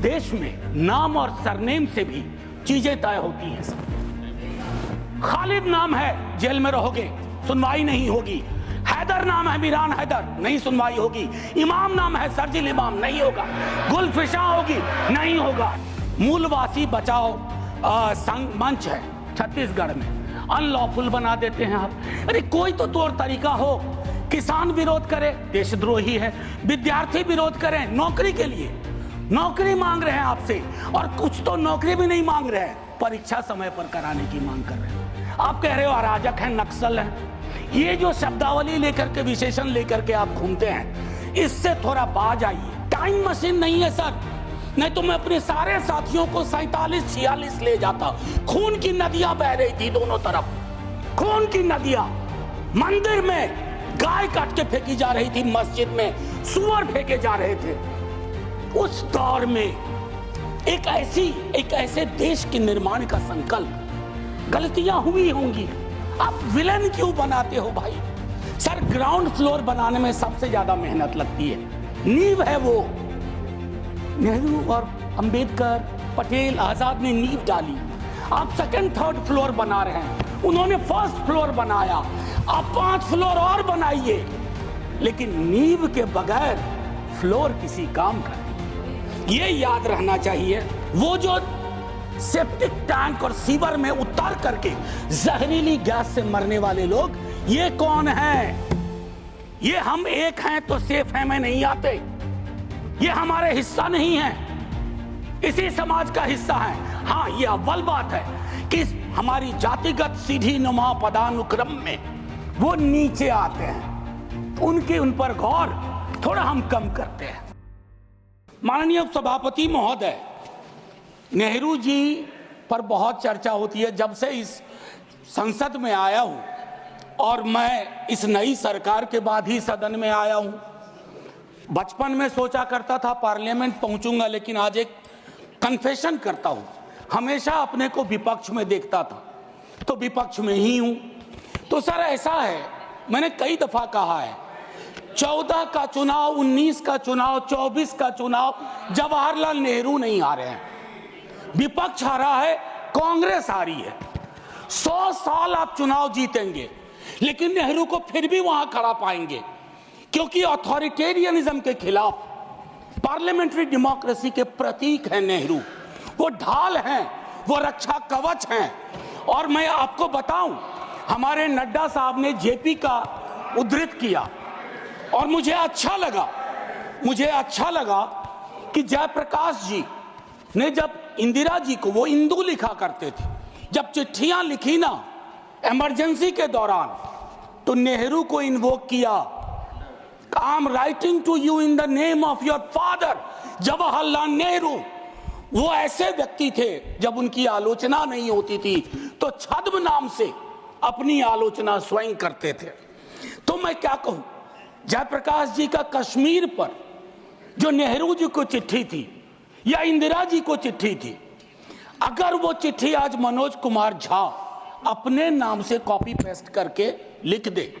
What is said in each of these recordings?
देश में नाम और सरनेम से भी चीजें तय होती हैं सर। खालिद नाम है, जेल में रहोगे, सुनवाई नहीं होगी। हैदर नाम है, मीरान हैदर, नहीं सुनवाई होगी। इमाम नाम है, सर्जिल इमाम, नहीं होगा। गुलफिशा होगी, नहीं होगा। मूलवासी बचाओ संघ मंच है छत्तीसगढ़ में, अनलॉफुल बना देते हैं आप। अरे कोई तो तौर तरीका हो। किसान विरोध करे, देशद्रोही है। विद्यार्थी विरोध करें, नौकरी के लिए नौकरी मांग रहे हैं आपसे, और कुछ तो नौकरी भी नहीं मांग रहे हैं, परीक्षा समय पर कराने की मांग कर रहे हैं। आप कह रहे हो अराजक हैं, नक्सल हैं। ये जो शब्दावली लेकर के, विशेषण लेकर के आप घूमते हैं, इससे थोड़ा बाज आइए। टाइम मशीन नहीं है सर, नहीं तो मैं अपने सारे साथियों को 47-46 ले जाता। खून की नदियां बह रही थी दोनों तरफ, खून की नदियां। मंदिर में गाय काट के फेंकी जा रही थी, मस्जिद में सुअर फेंके जा रहे थे। उस दौर में एक ऐसे देश के निर्माण का संकल्प, गलतियां हुई होंगी। आप विलन क्यों बनाते हो भाई? सर, ग्राउंड फ्लोर बनाने में सबसे ज्यादा मेहनत लगती है, नींव है वो। नेहरू और अंबेडकर, पटेल, आजाद ने नींव डाली। आप सेकंड थर्ड फ्लोर बना रहे हैं, उन्होंने फर्स्ट फ्लोर बनाया। आप 5 फ्लोर और बनाइए, लेकिन नींव के बगैर फ्लोर किसी काम का नहीं। ये याद रहना चाहिए। वो जो सेप्टिक टैंक और सीवर में उतर करके जहरीली गैस से मरने वाले लोग, ये कौन हैं? ये हम एक हैं तो सेफ हैं में नहीं आते। ये हमारे हिस्सा नहीं है, इसी समाज का हिस्सा है। हाँ, ये अव्वल बात है कि हमारी जातिगत सीढ़ी नुमा पदानुक्रम में वो नीचे आते हैं, उन पर गौर थोड़ा हम कम करते हैं। माननीय सभापति महोदय, नेहरू जी पर बहुत चर्चा होती है जब से इस संसद में आया हूं, और मैं इस नई सरकार के बाद ही सदन में आया हूं। बचपन में सोचा करता था पार्लियामेंट पहुंचूंगा, लेकिन आज एक कन्फेशन करता हूं, हमेशा अपने को विपक्ष में देखता था, तो विपक्ष में ही हूं। तो सर ऐसा है, मैंने कई दफा कहा है, 14 का चुनाव, 19 का चुनाव, 24 का चुनाव, जवाहरलाल नेहरू नहीं आ रहे हैं, विपक्ष हारा है, कांग्रेस हारी है। 100 साल आप चुनाव जीतेंगे, लेकिन नेहरू को फिर भी वहां खड़ा पाएंगे, क्योंकि अथॉरिटेरियनिज्म के खिलाफ, पार्लियामेंट्री डेमोक्रेसी के प्रतीक हैं नेहरू। वो ढाल हैं, वो रक्षा कवच हैं। और मैं आपको बताऊं, हमारे नड्डा साहब ने जेपी का उद्धृत किया, और मुझे अच्छा लगा कि जयप्रकाश जी ने जब इंदिरा जी को, वो इंदू लिखा करते थे, जब चिट्ठियां लिखी ना इमरजेंसी के दौरान, तो नेहरू को इन्वोक किया। I am writing to you in the name of your father Jawaharlal Nehru. वो ऐसे व्यक्ति थे, जब उनकी आलोचना नहीं होती थी तो छद्म नाम से अपनी आलोचना स्वयं करते थे। तो मैं क्या कहूं, जयप्रकाश जी का कश्मीर पर जो नेहरू जी को चिट्ठी थी या इंदिरा जी को चिट्ठी थी, अगर वो चिट्ठी आज मनोज कुमार झा अपने नाम से कॉपी पेस्ट करके लिख दे,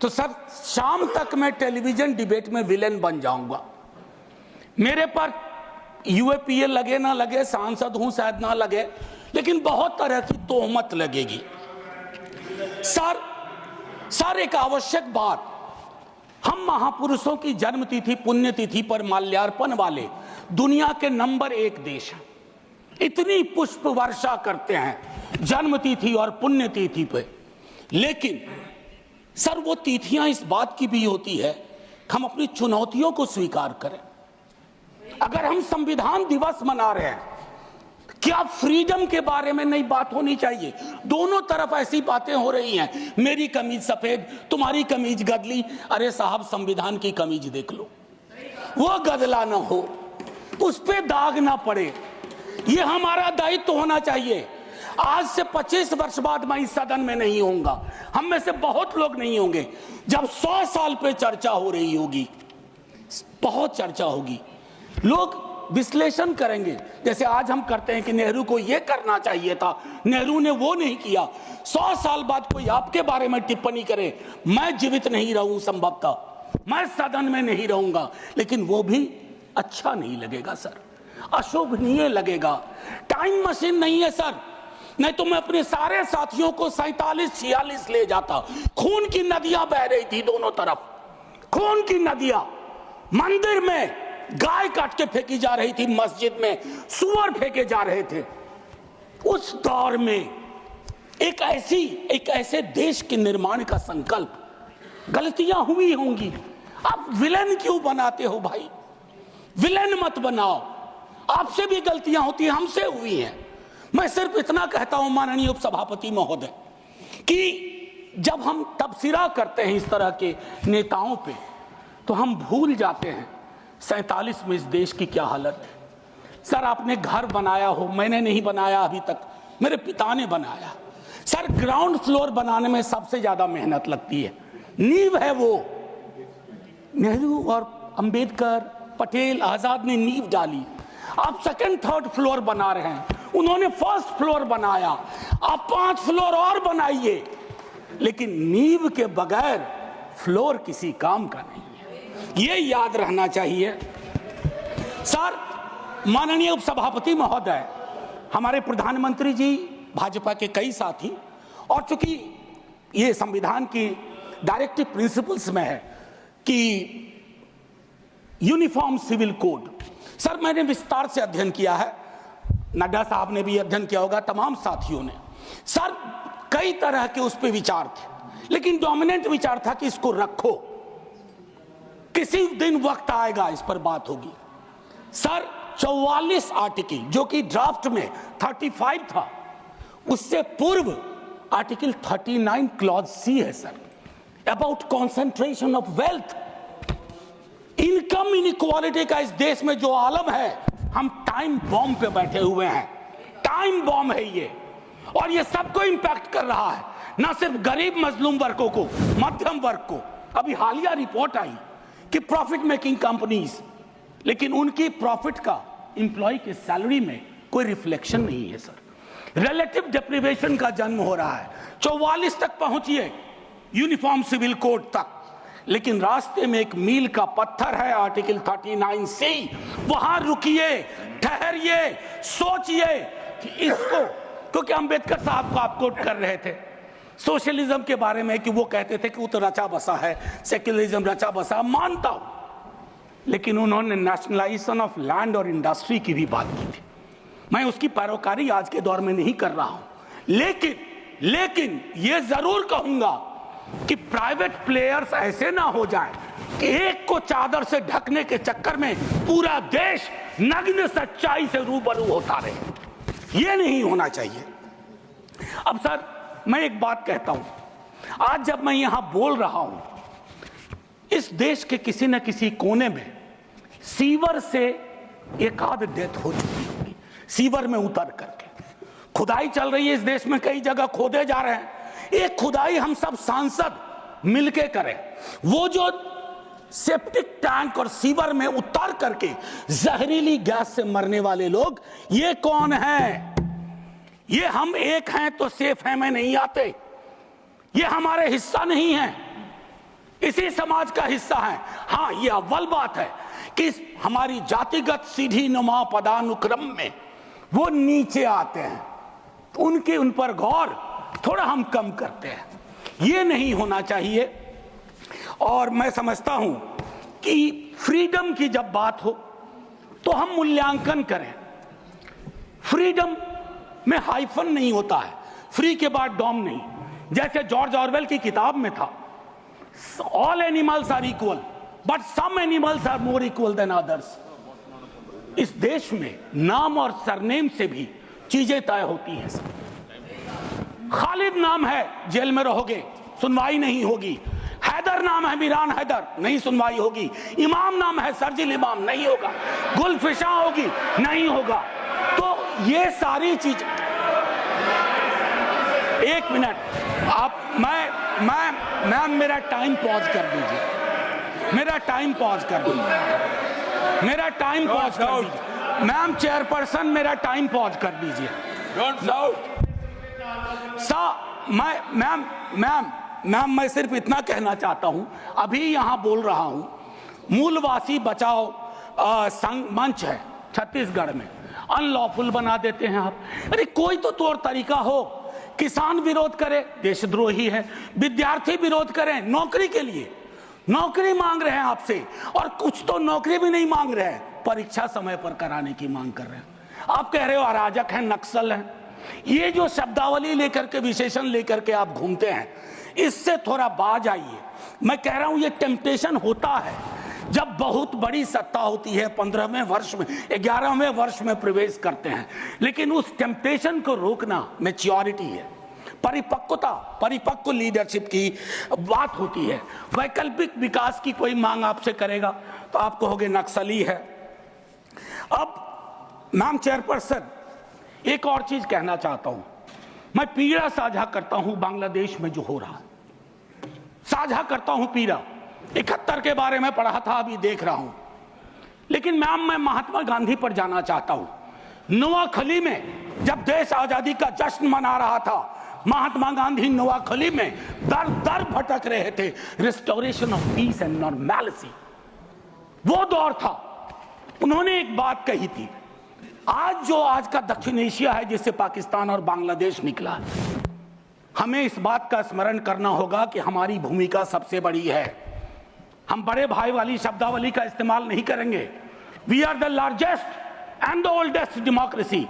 तो सर शाम तक मैं टेलीविजन डिबेट में विलेन बन जाऊंगा। मेरे पर यूएपीए लगे ना लगे, सांसद हूं शायद ना लगे, लेकिन बहुत तरह की तोहमत लगेगी। सर एक आवश्यक बात, हम महापुरुषों की जन्मतिथि, पुण्यतिथि पर माल्यार्पण वाले दुनिया के नंबर 1 देश हैं। इतनी पुष्प वर्षा करते हैं जन्मतिथि और पुण्यतिथि पे, लेकिन सर वो तिथियां इस बात की भी होती है कि हम अपनी चुनौतियों को स्वीकार करें। अगर हम संविधान दिवस मना रहे हैं, क्या फ्रीडम के बारे में नहीं बात होनी चाहिए? दोनों तरफ ऐसी बातें हो रही हैं, मेरी कमीज सफेद, तुम्हारी कमीज गदली। अरे साहब, संविधान की कमीज देख लो, वो गदला ना हो, उस पे दाग ना पड़े। ये हमारा दायित्व होना चाहिए। आज से 25 वर्ष बाद मैं इस सदन में नहीं होऊंगा, हम में से बहुत लोग नहीं होंगे। जब 100 साल पे चर्चा हो रही होगी, बहुत चर्चा होगी, लोग विश्लेषण करेंगे, जैसे आज हम करते हैं कि नेहरू को यह करना चाहिए था, नेहरू ने वो नहीं किया। 100 साल बाद कोई आपके बारे में टिप्पणी करे, मैं जीवित नहीं रहूं, संभवतः मैं सदन में नहीं रहूंगा, लेकिन वो भी अच्छा नहीं लगेगा। सर, अशोभनीय लगेगा। टाइम मशीन नहीं है सर, नहीं तो मैं अपने सारे साथियों को 47-46 ले जाता। खून की नदियां बह रही थी दोनों तरफ, खून की नदियां। मंदिर में गाय काट के फेंकी जा रही थी, मस्जिद में सुअर फेंके जा रहे थे। उस दौर में एक ऐसे देश के निर्माण का संकल्प, गलतियां हुई होंगी। आप विलेन क्यों बनाते हो भाई? विलेन मत बनाओ, आपसे भी गलतियां होती हैं, हमसे हुई हैं। मैं सिर्फ इतना कहता हूं माननीय उपसभापति महोदय कि जब हम तबसरा करते हैं इस तरह के नेताओं पे, तो हम भूल जाते हैं 47 में इस देश की क्या हालत है। सर आपने घर बनाया हो, मैंने नहीं बनाया अभी तक, मेरे पिता ने बनाया। सर ग्राउंड फ्लोर बनाने में सबसे ज्यादा मेहनत लगती है, नींव है वो। नेहरू और अंबेडकर, पटेल, आजाद ने नींव डाली। आप सेकंड थर्ड फ्लोर बना रहे हैं, उन्होंने फर्स्ट फ्लोर बनाया, आप 5 फ्लोर और बनाइए, लेकिन नींव के बगैर फ्लोर किसी काम का नहीं है, ये याद रहना चाहिए। सर माननीय उपसभापति महोदय, हमारे प्रधानमंत्री जी, भाजपा के कई साथी, और चूंकि ये संविधान की डायरेक्टिव प्रिंसिपल्स में है कि यूनिफॉर्म सिविल कोड, सर मैंने विस्तार से अध्ययन किया है, नड्डा साहब ने भी अध्ययन किया होगा, तमाम साथियों ने। सर कई तरह के उस पे विचार थे, लेकिन डोमिनेंट विचार था कि इसको रखो, किसी दिन वक्त आएगा इस पर बात होगी। सर 44 आर्टिकल जो कि ड्राफ्ट में 35 था, उससे पूर्व आर्टिकल 39 क्लॉज सी है sir, about concentration of wealth. Income inequality का इस देश में जो आलम है, हम टाइम बॉम्ब पे बैठे हुए हैं, टाइम बॉम्ब है ये, और ये सबको इंपैक्ट कर रहा है, ना सिर्फ गरीब मजलूम वर्गों को, मध्यम वर्ग को। अभी हालिया रिपोर्ट आई कि प्रॉफिट मेकिंग कंपनीज, लेकिन उनकी प्रॉफिट का एम्प्लॉय के सैलरी में कोई रिफ्लेक्शन नहीं है सर। रिलेटिव डिप्रिवेशन का जन्म हो रहा है। 44 तक पहुंचिए यूनिफॉर्म सिविल कोड तक, लेकिन रास्ते में एक मील का पत्थर है आर्टिकल 39C। वहां रुकिए, ठहरिए, सोचिए कि इसको, क्योंकि अंबेडकर साहब को आप कोट कर रहे थे सोशलिज्म के बारे में कि वो कहते थे कि वो तो रचा बसा है, सेक्युलरिज्म रचा बसा, मानता हूं, लेकिन उन्होंने नेशनलाइजेशन ऑफ लैंड और इंडस्ट्री की भी बात की थी। मैं उसकी पैरोकारी आज के दौर में नहीं कर रहा हूं, लेकिन ये जरूर कहूंगा कि प्राइवेट प्लेयर्स ऐसे ना हो जाए कि एक को चादर से ढकने के चक्कर में पूरा देश नग्न सच्चाई से रूबरू होता रहे, ये नहीं होना चाहिए। अब सर मैं एक बात कहता हूं, आज जब मैं यहां बोल रहा हूं, इस देश के किसी न किसी कोने में सीवर से एक आध डेथ हो चुकी होगी, सीवर में उतर करके। खुदाई चल रही है इस देश में, कई जगह खोदे जा रहे हैं। एक खुदाई हम सब सांसद मिलके करें, वो जो सेप्टिक टैंक और सीवर में उतर करके जहरीली गैस से मरने वाले लोग, ये कौन है? ये हम एक हैं तो सेफ हैं में नहीं आते, ये हमारे हिस्सा नहीं है, इसी समाज का हिस्सा है। हाँ, ये अव्वल बात है कि हमारी जातिगत सीढ़ी नुमा पदानुक्रम में वो नीचे आते हैं, तो उन पर गौर थोड़ा हम कम करते हैं, ये नहीं होना चाहिए। और मैं समझता हूं कि फ्रीडम की जब बात हो तो हम मूल्यांकन करें। फ्रीडम में हाइफन नहीं होता है, फ्री के बाद डॉम नहीं, जैसे जॉर्ज ऑरवेल की किताब में था, all animals are equal but some animals are more equal than others. इस देश में नाम और सरनेम से भी चीजें तय होती हैं। खालिद नाम है, जेल में रहोगे, सुनवाई नहीं होगी। हैदर नाम है, मीरान हैदर, नहीं सुनवाई होगी। इमाम नाम है, सरजिल इमाम, नहीं होगा। गुलफिशा होगी, नहीं होगा। तो ये सारी चीज, एक मिनट आप, मैं मेरा टाइम पॉज कर दीजिए, मेरा टाइम पॉज कर दीजिए, मेरा टाइम पॉज कर दीजिए। मैम चेयरपर्सन, मेरा टाइम पॉज कर दीजिए। मैम मैं सिर्फ इतना कहना चाहता हूं, अभी यहां बोल रहा हूं, मूलवासी बचाओ संघ मंच है, छत्तीसगढ़ में अनलॉफुल बना देते हैं आप। अरे कोई तो तौर तरीका हो। किसान विरोध करे, देशद्रोही है। विद्यार्थी विरोध करें नौकरी के लिए, नौकरी मांग रहे हैं आपसे, और कुछ तो नौकरी भी नहीं मांग रहे हैं, परीक्षा समय पर कराने की मांग कर रहे हैं। आप कह रहे हो अराजक हैं, नक्सल हैं। ये जो शब्दावली लेकर के, विशेषण लेकर के आप घूमते हैं, इससे थोड़ा बाज आइए। मैं कह रहा हूं ये टेम्पटेशन होता है जब बहुत बड़ी सत्ता होती है, 15वें वर्ष में, 11वें वर्ष में प्रवेश करते हैं, लेकिन उस टेम्पटेशन को रोकना मैच्योरिटी है, परिपक्वता, परिपक्व लीडरशिप की बात होती है। वैकल्पिक विकास की कोई मांग आपसे करेगा तो आप कहोगे नक्सली है। अब मैम चेयरपर्सन, एक और चीज कहना चाहता हूं। मैं पीड़ा साझा करता हूं बांग्लादेश में जो हो रहा है, साझा करता हूं पीड़ा। 71 के बारे में पढ़ा था, अभी देख रहा हूं। लेकिन मैम मैं महात्मा गांधी पर जाना चाहता हूं। नोआखली में जब देश आजादी का जश्न मना रहा था, महात्मा गांधी नोआखली में दर दर भटक रहे थे, restoration of peace and normality, वो दौर था। उन्होंने एक बात कही थी, आज का दक्षिण एशिया है जिससे पाकिस्तान और बांग्लादेश निकला है, हमें इस बात का स्मरण करना होगा कि हमारी भूमिका सबसे बड़ी है। हम बड़े भाई वाली शब्दावली का इस्तेमाल नहीं करेंगे। We are the largest and the oldest democracy.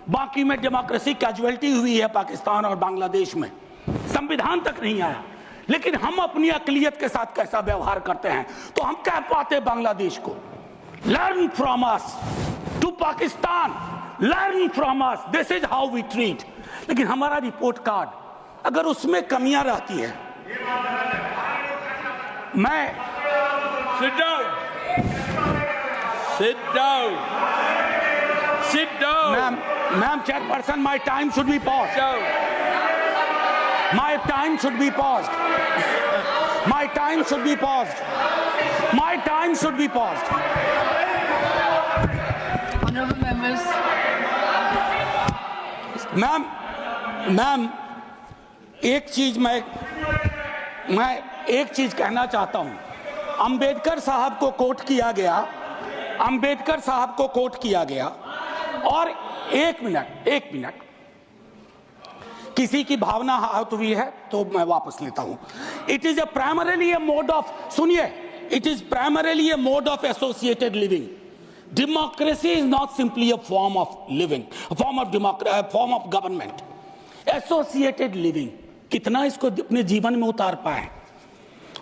बाकी में डेमोक्रेसी कैजुअलिटी हुई है पाकिस्तान और बांग्लादेश में, संविधान तक नहीं आया। लेकिन हम अपनी अकलियत के साथ कैसा व्यवहार करते हैं, तो हम कह पाते बांग्लादेश को, learn from us, to Pakistan, learn from us, this is how we treat. लेकिन हमारा रिपोर्ट कार्ड अगर उसमें कमियां रहती है, मैं Sit down. Sit down. Sit down. Ma'am chairperson, my time should be paused. My time should be paused. My time should be paused. My time should be paused. Honorable members. Ma'am एक चीज मैं एक चीज कहना चाहता हूं। अंबेडकर साहब को कोट किया गया, अंबेडकर साहब को कोट किया गया, और एक मिनट किसी की भावना आहत हुई है तो मैं वापस लेता हूं। It is primarily a mode of, सुनिए, it is primarily a mode of associated living. Democracy is not simply a form of living, form of government. Associated living, कितना इसको अपने जीवन में उतार पाए।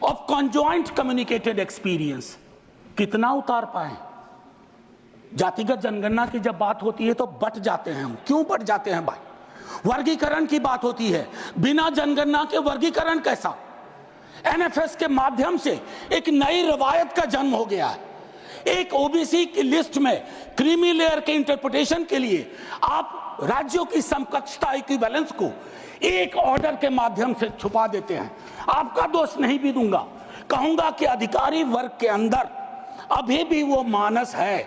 ऑफ कॉन्जॉइंट कम्युनिकेटेड एक्सपीरियंस, कितना उतार पाए। जातिगत जनगणना की जब बात होती है तो बट जाते हैं हम। क्यों बट जाते हैं भाई? वर्गीकरण की बात होती है, बिना जनगणना के वर्गीकरण कैसा? एनएफएस के माध्यम से एक नई रवायत का जन्म हो गया है। एक ओबीसी की लिस्ट में क्रीमी लेयर के इंटरप्रिटेशन के लिए आप राज्यों की समकक्षता, इक्विवेलेंस को एक ऑर्डर के माध्यम से छुपा देते हैं। आपका दोष नहीं भी दूंगा, कहूंगा कि अधिकारी वर्ग के अंदर अभी भी वो मानस है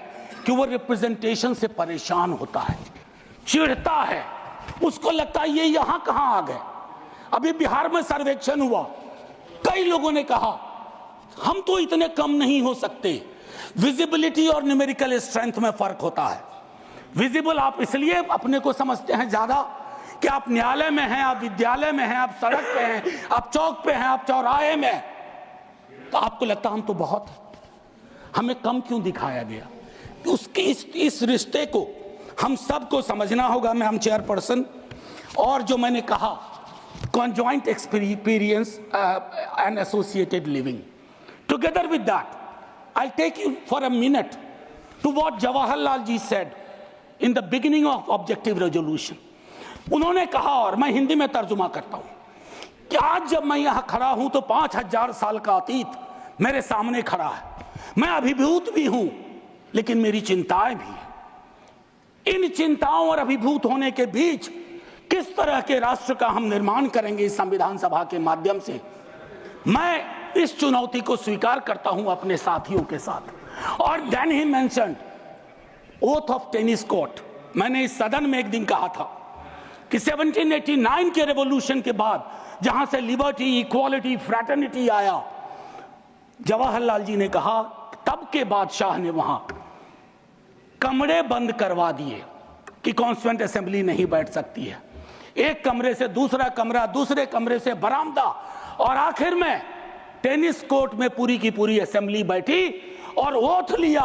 कि वो रिप्रेजेंटेशन से परेशान होता है, चिढ़ता है, उसको लगता है ये यहां कहां आ गए। अभी बिहार में सर्वेक्षण हुआ, कई लोगों ने कहा हम तो इतने कम नहीं हो सकते। विजिबिलिटी और न्यूमेरिकल स्ट्रेंथ में फर्क होता है। विजिबल आप इसलिए अपने को समझते हैं ज्यादा कि आप न्यायालय में हैं, आप विद्यालय में हैं, आप सड़क पे हैं, आप चौक पे हैं, आप चौराहे में हैं, तो आपको लगता हम तो बहुत, हमें कम क्यों दिखाया गया? उसके इस रिश्ते को हम सबको समझना होगा मैम चेयरपर्सन। और जो मैंने कहा conjoint experience and associated living, together with that I'll take you for a minute to what Jawaharlal ji said in the beginning of objective resolution. उन्होंने कहा, और मैं हिंदी में तर्जुमा करता हूं, कि आज जब मैं यहां खड़ा हूं तो 5000 साल का अतीत मेरे सामने खड़ा है। मैं अभिभूत भी हूं, लेकिन मेरी चिंताएं भी हैं। इन चिंताओं और अभिभूत होने के बीच किस तरह के राष्ट्र का हम निर्माण करेंगे इस संविधान सभा के माध्यम से, मैं इस चुनौती को स्वीकार करता हूं अपने साथियों के साथ। और then he mentioned oath of tennis court. मैंने इस सदन में एक दिन कहा था कि 1789 के रेवोल्यूशन के बाद जहां से लिबर्टी, इक्वालिटी, फ्रैटर्निटी आया, जवाहरलाल जी ने कहा तब के बादशाह ने वहां कमरे बंद करवा दिए कि कॉन्स्टिट्यूएंट असेंबली नहीं बैठ सकती है, एक कमरे से दूसरा कमरा, दूसरे कमरे से बरामदा, और आखिर में टेनिस कोर्ट में पूरी की पूरी असेंबली बैठी और ओथ लिया।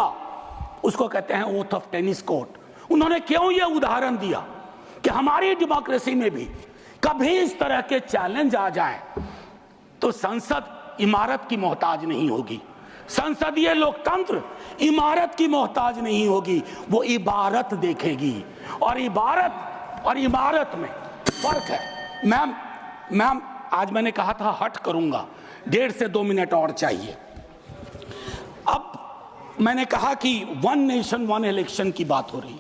उसको कहते हैं ओथ ऑफ टेनिस कोर्ट। उन्होंने क्यों यह उदाहरण दिया कि हमारी डेमोक्रेसी में भी कभी इस तरह के चैलेंज आ जाए तो संसद इमारत की मोहताज नहीं होगी, संसदीय लोकतंत्र इमारत की मोहताज नहीं होगी, वो इबारत देखेगी। और इबारत और इमारत में फर्क है। मैम आज मैंने कहा था हट करूंगा, 1.5 से 2 मिनट और चाहिए। अब मैंने कहा कि वन नेशन वन इलेक्शन की बात हो रही है,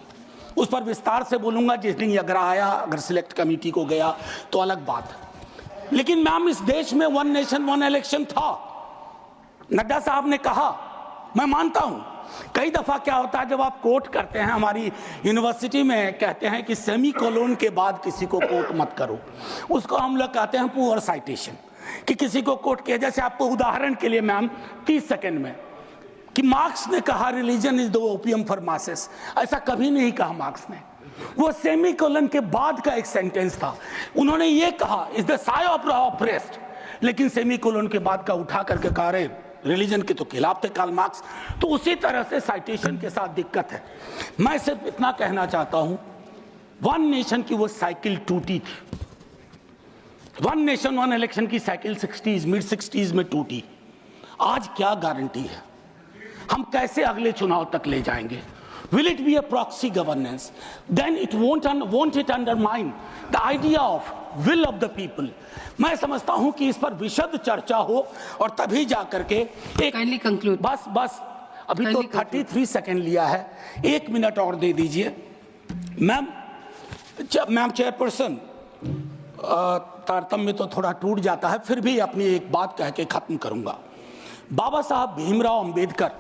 उस पर विस्तार से बोलूंगा जिस दिन अगर आया, अगर सिलेक्ट कमेटी को गया तो अलग बात है। लेकिन मैम इस देश में वन नेशन वन इलेक्शन था, नड्डा साहब ने कहा, मैं मानता हूं। कई दफा क्या होता है जब आप कोट करते हैं, हमारी यूनिवर्सिटी में कहते हैं कि सेमी कोलोन के बाद किसी को कोट मत करो, उसको हम लोग कहते हैं पुअर साइटेशन, कि किसी को कोट किया। जैसे आपको उदाहरण के लिए मैम 30 सेकंड में कि मार्क्स ने कहा religion is the opium for masses, ऐसा कभी नहीं कहा मार्क्स ने, वो सेमी कोलन के बाद का एक सेंटेंस था। उन्होंने ये कहा is the Sai of oppressed, लेकिन सेमी कोलन के बाद का उठा करके कहा रहे रिलीजन के तो खिलाफ थे कार्ल मार्क्स। तो उसी तरह से साइटेशन के साथ दिक्कत है। मैं सिर्फ इतना कहना चाहता हूं, वन नेशन की वो साइकिल टूटी थी, वन नेशन वन इलेक्शन की साइकिल 60s मिड 60s में टूटी। आज क्या गारंटी है, हम कैसे अगले चुनाव तक ले जाएंगे? Will it be a proxy governance? Then it won't it undermine the idea of will of the people? मैं समझता हूं कि इस पर विशद चर्चा हो और तभी जा करके एक बस अभी तो 33 सेकंड लिया है, 1 मिनट और दे दीजिए। मैम चेयरपर्सन, तारतम्य तो थोड़ा टूट जाता है, फिर भी अपनी एक बात कह के खत्म करूंगा। बाबा साहब भीमराव अंबेडकर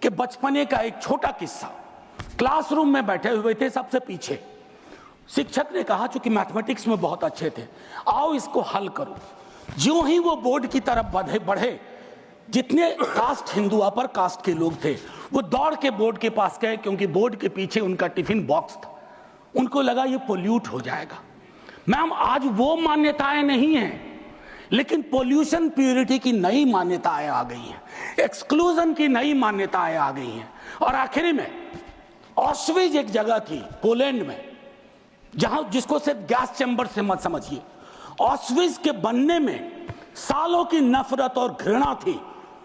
के बचपने का एक छोटा किस्सा। क्लासरूम में बैठे हुए थे सबसे पीछे, शिक्षक ने कहा चूंकि मैथमेटिक्स में बहुत अच्छे थे, आओ इसको हल करो। ज्यों ही वो बोर्ड की तरफ बढ़े, जितने कास्ट हिंदू अपर कास्ट के लोग थे वो दौड़ के बोर्ड के पास गए, क्योंकि बोर्ड के पीछे उनका टिफिन बॉक्स था। उनको लगा ये पोल्यूट हो जाएगा। मैम आज वो मान्यताएं नहीं हैं, लेकिन पोल्यूशन प्योरिटी की नई मान्यताएं आ गई हैं, एक्सक्लूजन की नई मान्यताएं आ गई हैं। और आखिरी में ऑस्विज एक जगह थी पोलैंड में, जहां जिसको सिर्फ गैस चैम्बर से मत समझिए, ऑस्विज के बनने में सालों की नफरत और घृणा थी,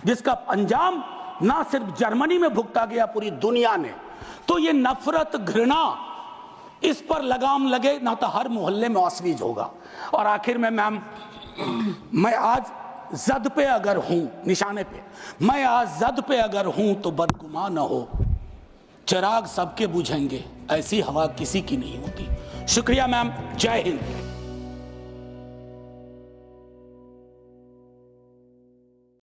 जिसका अंजाम ना सिर्फ जर्मनी में भुगता गया, पूरी दुनिया ने। तो ये नफरत घृणा, इस पर लगाम लगे ना तो हर मोहल्ले में ऑस्विज होगा। और आखिर में मैम, मैं आज जद पे अगर हूं, निशाने पे, मैं आज जद पे अगर हूं तो बदगुमान न हो, चिराग सबके बुझेंगे, ऐसी हवा किसी की नहीं होती। शुक्रिया मैम, जय हिंद।